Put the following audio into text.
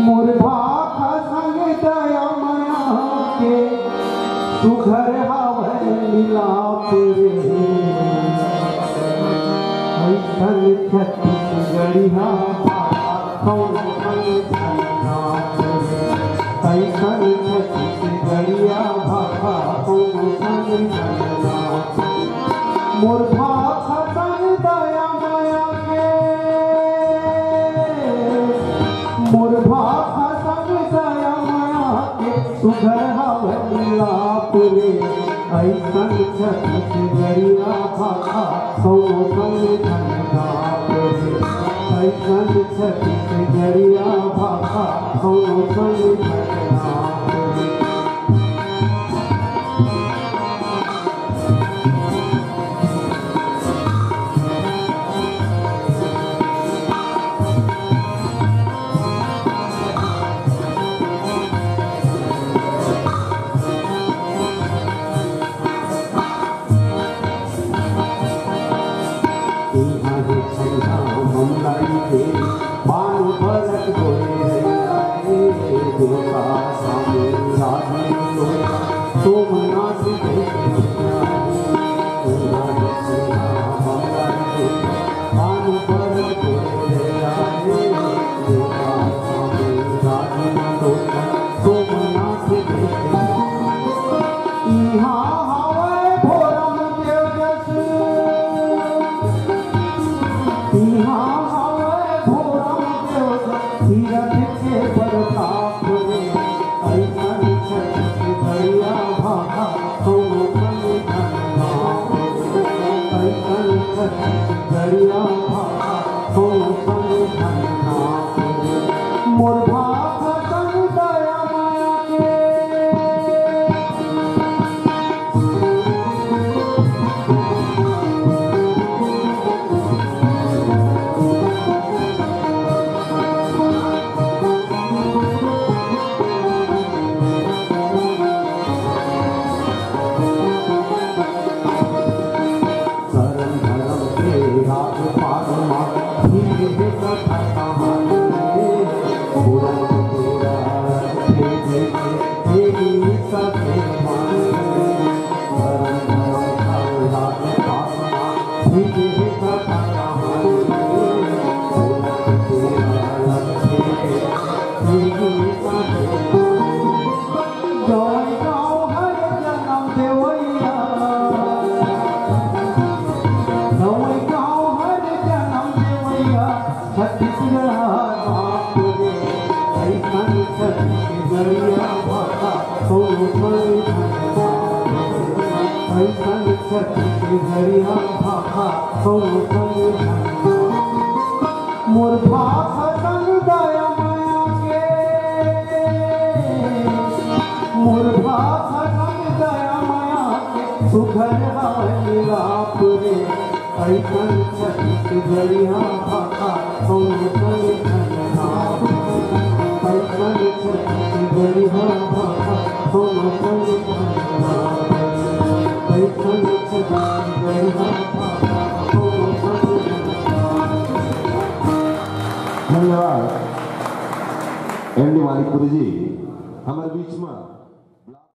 मोर भाखा संग दया माया के सुघर हवे मिलाप रे अईसन छत्तीसगढ़िया कौन अईसन छत्तीसगढ़िया भाखा कौन मोर भाखा संग दया माया के मोर भाखा संग दया माया के सुघर हवे मिलाप रे अईसन छत्तीसगढ़िया भाखा कौन अईसन छत्तीसगढ़िया भाखा कौन बानु भरत गोरे देवता स्वामी राजी सोमनाथ बानु भरत गोरे देवता स्वामी राजी सोमनाथ यहाँ हवे भोरम देव जस यहाँ हीरा के प्रताप रे अईसन छत्तीसगढ़िया भाखा कौन अईसन छत्तीसगढ़िया भाखा कौन मोर भाखा संग दया माया के छत्तीसगढ़िया भाखा मोर भाखा संग दया माया के मोर भाखा संग दया माया के सुघर हवे मिलाप रे अईसन छत्तीसगढ़िया भाखा कौन अईसन छत्तीसगढ़िया भाखा कौन धन्यवाद एमडी मालिकपुरी जी हमारे बीच में।